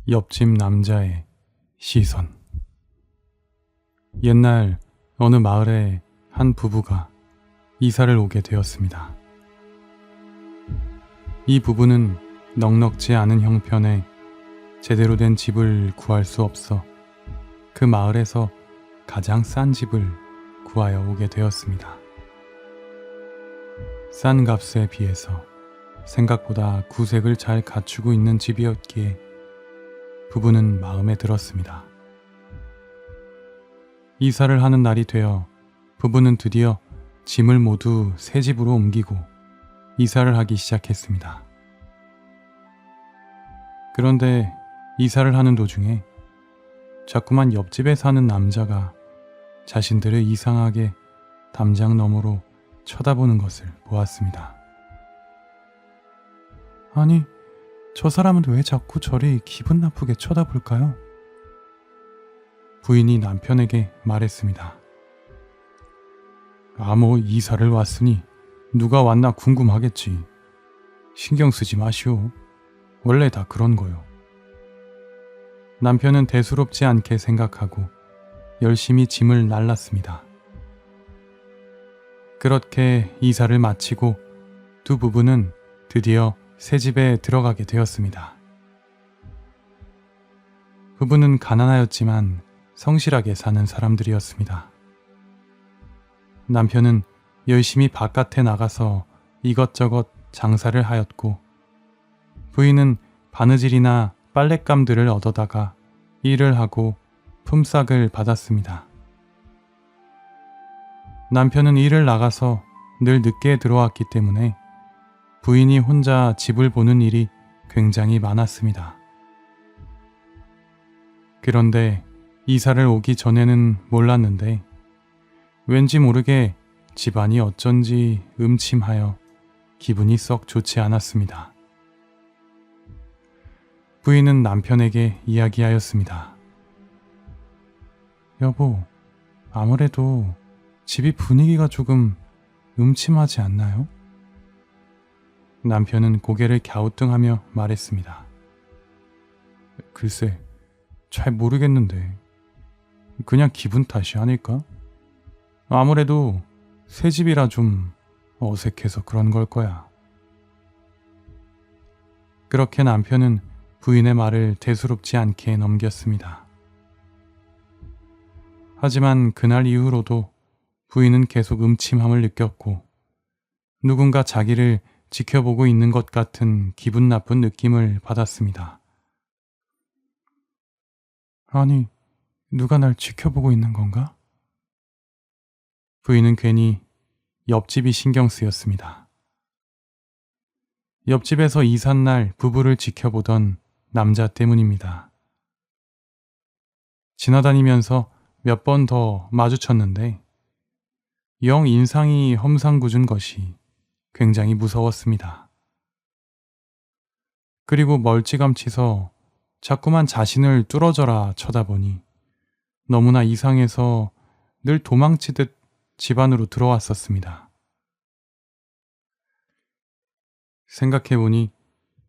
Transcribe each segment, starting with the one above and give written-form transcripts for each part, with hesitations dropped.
옆집 남자의 시선. 옛날 어느 마을에 한 부부가 이사를 오게 되었습니다. 이 부부는 넉넉지 않은 형편에 제대로 된 집을 구할 수 없어 그 마을에서 가장 싼 집을 구하여 오게 되었습니다. 싼 값에 비해서 생각보다 구색을 잘 갖추고 있는 집이었기에 부부는 마음에 들었습니다. 이사를 하는 날이 되어 부부는 드디어 짐을 모두 새 집으로 옮기고 이사를 하기 시작했습니다. 그런데 이사를 하는 도중에 자꾸만 옆집에 사는 남자가 자신들을 이상하게 담장 너머로 쳐다보는 것을 보았습니다. 아니, 저 사람은 왜 자꾸 저리 기분 나쁘게 쳐다볼까요? 부인이 남편에게 말했습니다. 뭐 이사를 왔으니 누가 왔나 궁금하겠지. 신경 쓰지 마시오. 원래 다 그런 거요. 남편은 대수롭지 않게 생각하고 열심히 짐을 날랐습니다. 그렇게 이사를 마치고 두 부부는 드디어 새 집에 들어가게 되었습니다. 부부는 가난하였지만 성실하게 사는 사람들이었습니다. 남편은 열심히 바깥에 나가서 이것저것 장사를 하였고 부인은 바느질이나 빨랫감들을 얻어다가 일을 하고 품삯을 받았습니다. 남편은 일을 나가서 늘 늦게 들어왔기 때문에 부인이 혼자 집을 보는 일이 굉장히 많았습니다. 그런데 이사를 오기 전에는 몰랐는데 왠지 모르게 집안이 어쩐지 음침하여 기분이 썩 좋지 않았습니다. 부인은 남편에게 이야기하였습니다. 여보, 아무래도 집이 분위기가 조금 음침하지 않나요? 남편은 고개를 갸우뚱하며 말했습니다. 글쎄, 잘 모르겠는데 그냥 기분 탓이 아닐까? 아무래도 새 집이라 좀 어색해서 그런 걸 거야. 그렇게 남편은 부인의 말을 대수롭지 않게 넘겼습니다. 하지만 그날 이후로도 부인은 계속 음침함을 느꼈고 누군가 자기를 지켜보고 있는 것 같은 기분 나쁜 느낌을 받았습니다. 아니, 누가 날 지켜보고 있는 건가? 부인은 괜히 옆집이 신경 쓰였습니다. 옆집에서 이삿날 부부를 지켜보던 남자 때문입니다. 지나다니면서 몇 번 더 마주쳤는데 영 인상이 험상궂은 것이 굉장히 무서웠습니다. 그리고 멀찌감치서 자꾸만 자신을 뚫어져라 쳐다보니 너무나 이상해서 늘 도망치듯 집 안으로 들어왔었습니다. 생각해보니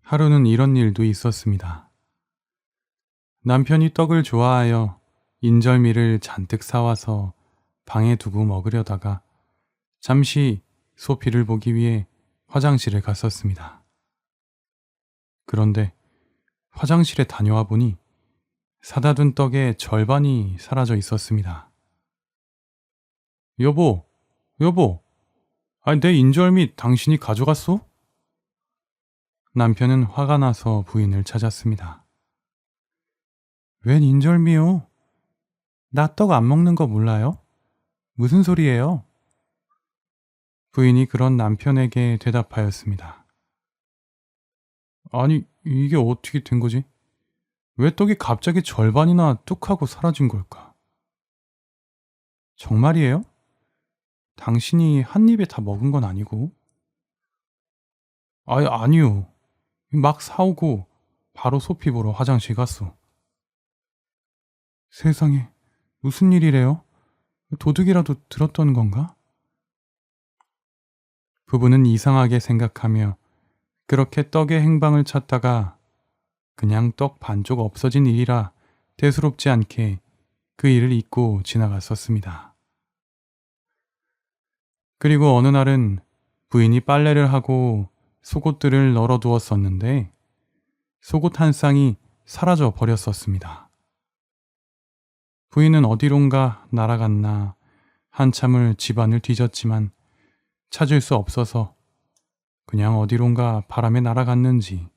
하루는 이런 일도 있었습니다. 남편이 떡을 좋아하여 인절미를 잔뜩 사와서 방에 두고 먹으려다가 잠시 소피를 보기 위해 화장실에 갔었습니다. 그런데 화장실에 다녀와 보니 사다 둔 떡의 절반이 사라져 있었습니다. 여보, 아니 내 인절미 당신이 가져갔어? 남편은 화가 나서 부인을 찾았습니다. 웬 인절미요? 나 떡 안 먹는 거 몰라요? 무슨 소리예요? 부인이 그런 남편에게 대답하였습니다. 아니, 이게 어떻게 된 거지? 왜 떡이 갑자기 절반이나 뚝 하고 사라진 걸까? 정말이에요? 당신이 한 입에 다 먹은 건 아니고? 아니요. 막 사오고 바로 소피 보러 화장실 갔어. 세상에, 무슨 일이래요? 도둑이라도 들었던 건가? 부부는 이상하게 생각하며 그렇게 떡의 행방을 찾다가 그냥 떡 반쪽 없어진 일이라 대수롭지 않게 그 일을 잊고 지나갔었습니다. 그리고 어느 날은 부인이 빨래를 하고 속옷들을 널어두었었는데 속옷 한 쌍이 사라져 버렸었습니다. 부인은 어디론가 날아갔나 한참을 집안을 뒤졌지만 찾을 수 없어서 그냥 어디론가 바람에 날아갔는지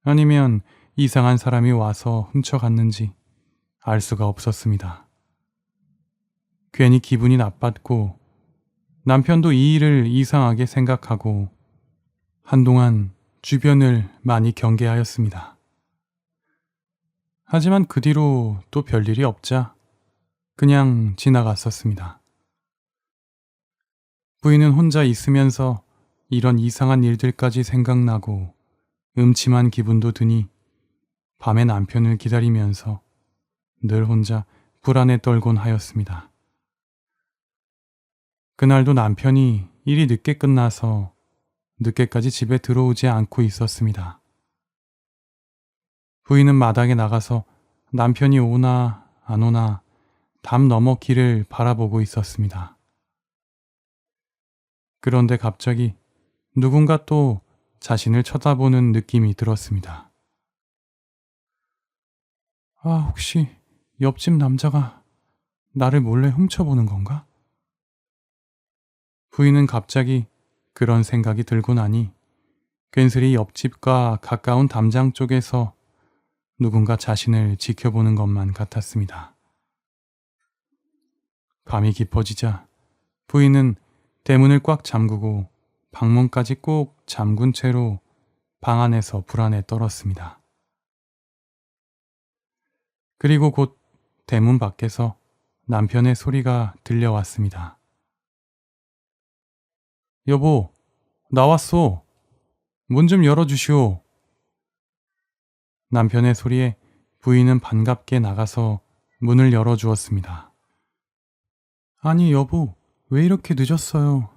아니면 이상한 사람이 와서 훔쳐갔는지 알 수가 없었습니다. 괜히 기분이 나빴고 남편도 이 일을 이상하게 생각하고 한동안 주변을 많이 경계하였습니다. 하지만 그 뒤로 또 별일이 없자 그냥 지나갔었습니다. 부인은 혼자 있으면서 이런 이상한 일들까지 생각나고 음침한 기분도 드니 밤에 남편을 기다리면서 늘 혼자 불안에 떨곤 하였습니다. 그날도 남편이 일이 늦게 끝나서 늦게까지 집에 들어오지 않고 있었습니다. 부인은 마당에 나가서 남편이 오나 안 오나 담 너머 길을 바라보고 있었습니다. 그런데 갑자기 누군가 또 자신을 쳐다보는 느낌이 들었습니다. 아, 혹시 옆집 남자가 나를 몰래 훔쳐보는 건가? 부인은 갑자기 그런 생각이 들고 나니 괜스레 옆집과 가까운 담장 쪽에서 누군가 자신을 지켜보는 것만 같았습니다. 밤이 깊어지자 부인은 대문을 꽉 잠그고 방문까지 꼭 잠근 채로 방 안에서 불안에 떨었습니다. 그리고 곧 대문 밖에서 남편의 소리가 들려왔습니다. 여보, 나왔소. 문 좀 열어주시오. 남편의 소리에 부인은 반갑게 나가서 문을 열어주었습니다. 아니 여보, 왜 이렇게 늦었어요?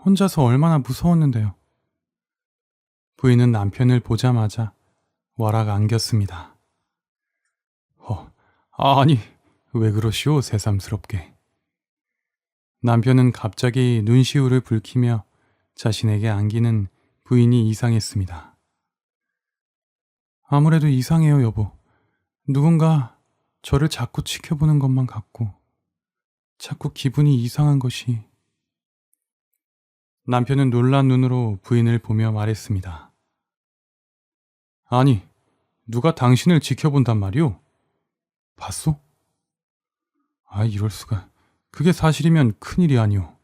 혼자서 얼마나 무서웠는데요. 부인은 남편을 보자마자 와락 안겼습니다. 아니, 왜 그러시오, 새삼스럽게. 남편은 갑자기 눈시울을 붉히며 자신에게 안기는 부인이 이상했습니다. 아무래도 이상해요, 여보. 누군가 저를 자꾸 지켜보는 것만 같고 자꾸 기분이 이상한 것이. 남편은 놀란 눈으로 부인을 보며 말했습니다. 아니, 누가 당신을 지켜본단 말이오? 봤소? 아, 이럴 수가. 그게 사실이면 큰일이 아니오.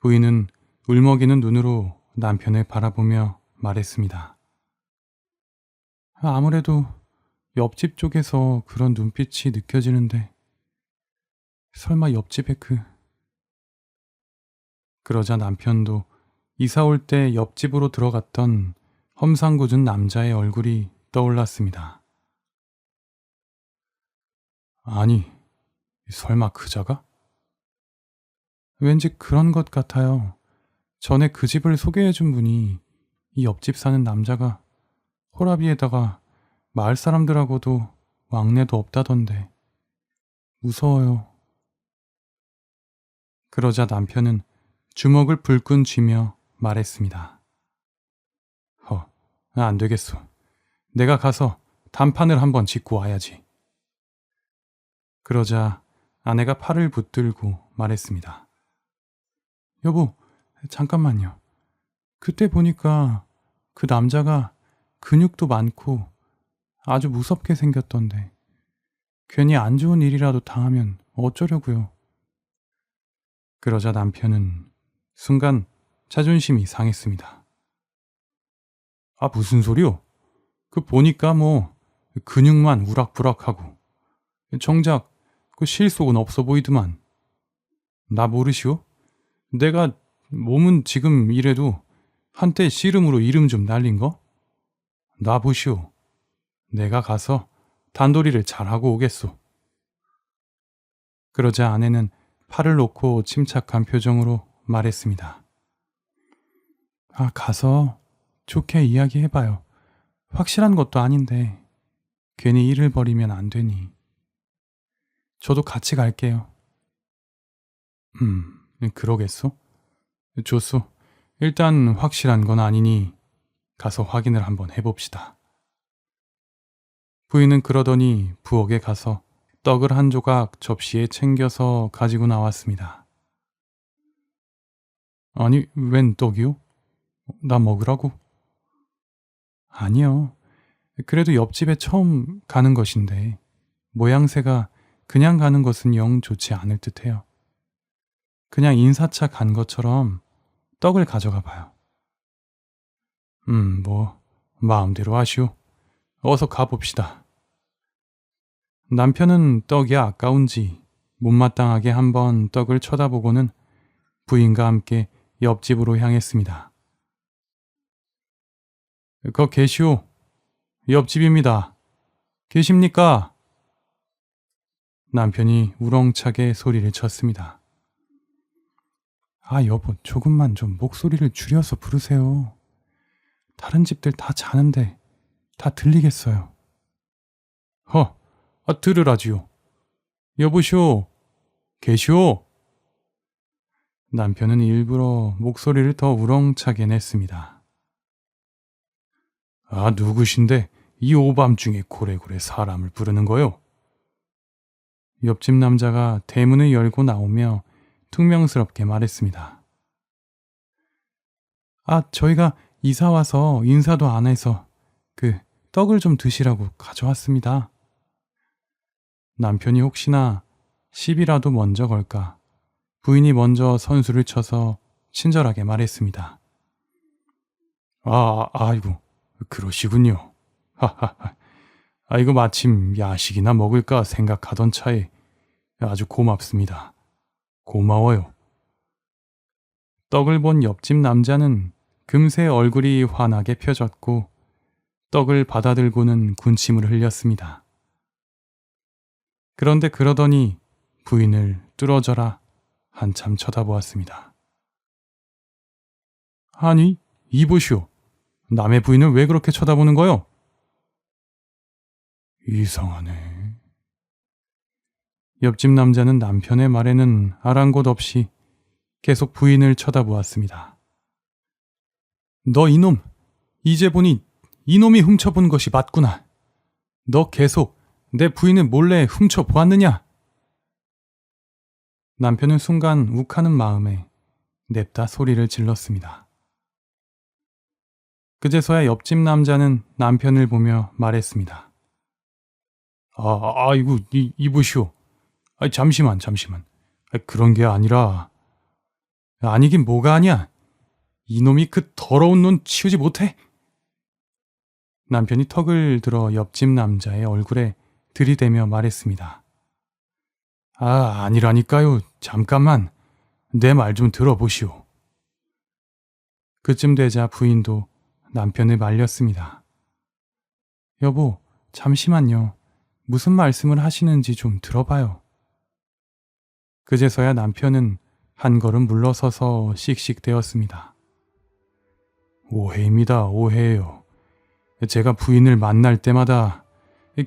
부인은 울먹이는 눈으로 남편을 바라보며 말했습니다. 아무래도 옆집 쪽에서 그런 눈빛이 느껴지는데 설마 옆집에 그러자 남편도 이사 올 때 옆집으로 들어갔던 험상궂은 남자의 얼굴이 떠올랐습니다. 아니, 설마 그자가? 왠지 그런 것 같아요. 전에 그 집을 소개해준 분이 이 옆집 사는 남자가 호라비에다가 마을 사람들하고도 왕래도 없다던데 무서워요. 그러자 남편은 주먹을 불끈 쥐며 말했습니다. 안 되겠소. 내가 가서 단판을 한번 짚고 와야지. 그러자 아내가 팔을 붙들고 말했습니다. 여보, 잠깐만요. 그때 보니까 그 남자가 근육도 많고 아주 무섭게 생겼던데 괜히 안 좋은 일이라도 당하면 어쩌려고요. 그러자 남편은 순간 자존심이 상했습니다. 아, 무슨 소리요? 보니까 근육만 우락부락하고 정작 실속은 없어 보이더만. 나 모르시오? 내가 몸은 지금 이래도 한때 씨름으로 이름 좀 날린 거? 나 보시오. 내가 가서 단도리를 잘하고 오겠소. 그러자 아내는 팔을 놓고 침착한 표정으로 말했습니다. 가서 좋게 이야기해봐요. 확실한 것도 아닌데 괜히 일을 벌이면 안 되니. 저도 같이 갈게요. 그러겠소? 좋소. 일단 확실한 건 아니니 가서 확인을 한번 해봅시다. 부인은 그러더니 부엌에 가서 떡을 한 조각 접시에 챙겨서 가지고 나왔습니다. 아니, 웬 떡이요? 나 먹으라고? 아니요. 그래도 옆집에 처음 가는 것인데 모양새가 그냥 가는 것은 영 좋지 않을 듯해요. 그냥 인사차 간 것처럼 떡을 가져가 봐요. 뭐 마음대로 하시오. 어서 가봅시다. 남편은 떡이 아까운지 못마땅하게 한번 떡을 쳐다보고는 부인과 함께 옆집으로 향했습니다. 거 계시오. 옆집입니다. 계십니까? 남편이 우렁차게 소리를 쳤습니다. 아, 여보, 조금만 좀 목소리를 줄여서 부르세요. 다른 집들 다 자는데 다 들리겠어요. 들으라지요. 여보시오. 계시오. 남편은 일부러 목소리를 더 우렁차게 냈습니다. 아, 누구신데 이 오밤중에 고래고래 사람을 부르는 거요? 옆집 남자가 대문을 열고 나오며 퉁명스럽게 말했습니다. 아, 저희가 이사 와서 인사도 안 해서 떡을 좀 드시라고 가져왔습니다. 남편이 혹시나 시비라도 먼저 걸까 부인이 먼저 선수를 쳐서 친절하게 말했습니다. 아이고, 그러시군요. 하하하. 이거 마침 야식이나 먹을까 생각하던 차에 아주 고맙습니다. 고마워요. 떡을 본 옆집 남자는 금세 얼굴이 환하게 펴졌고 떡을 받아들고는 군침을 흘렸습니다. 그런데 그러더니 부인을 뚫어져라 한참 쳐다보았습니다. 아니, 이보시오. 남의 부인을 왜 그렇게 쳐다보는 거요? 이상하네. 옆집 남자는 남편의 말에는 아랑곳 없이 계속 부인을 쳐다보았습니다. 너 이놈, 이제 보니 이놈이 훔쳐본 것이 맞구나. 너 계속 내 부인을 몰래 훔쳐보았느냐? 남편은 순간 욱하는 마음에 냅다 소리를 질렀습니다. 그제서야 옆집 남자는 남편을 보며 말했습니다. 아이고, 이보시오. 잠시만. 그런 게 아니라. 아니긴 뭐가 아니야. 이놈이 그 더러운 눈 치우지 못해? 남편이 턱을 들어 옆집 남자의 얼굴에 들이대며 말했습니다. 아니라니까요. 잠깐만. 내 말 좀 들어보시오. 그쯤 되자 부인도 남편을 말렸습니다. 여보, 잠시만요. 무슨 말씀을 하시는지 좀 들어봐요. 그제서야 남편은 한 걸음 물러서서 씩씩대었습니다. 오해입니다. 오해예요. 제가 부인을 만날 때마다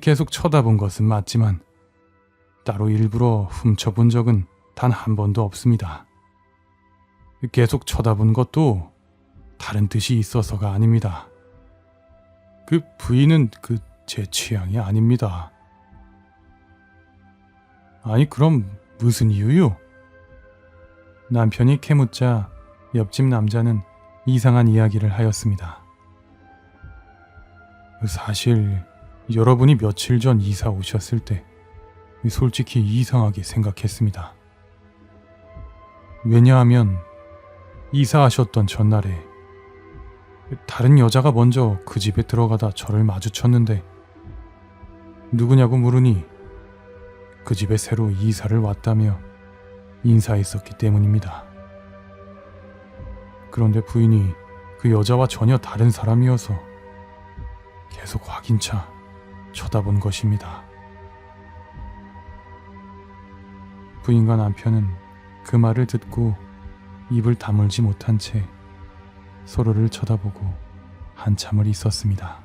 계속 쳐다본 것은 맞지만 따로 일부러 훔쳐본 적은 단 한 번도 없습니다. 계속 쳐다본 것도 다른 뜻이 있어서가 아닙니다. 그 부인은 제 취향이 아닙니다. 아니, 그럼 무슨 이유요? 남편이 캐묻자 옆집 남자는 이상한 이야기를 하였습니다. 사실 여러분이 며칠 전 이사 오셨을 때 솔직히 이상하게 생각했습니다. 왜냐하면 이사하셨던 전날에 다른 여자가 먼저 그 집에 들어가다 저를 마주쳤는데 누구냐고 물으니 그 집에 새로 이사를 왔다며 인사했었기 때문입니다. 그런데 부인이 그 여자와 전혀 다른 사람이어서 계속 확인차 쳐다본 것입니다. 부인과 남편은 그 말을 듣고 입을 다물지 못한 채 서로를 쳐다보고 한참을 있었습니다.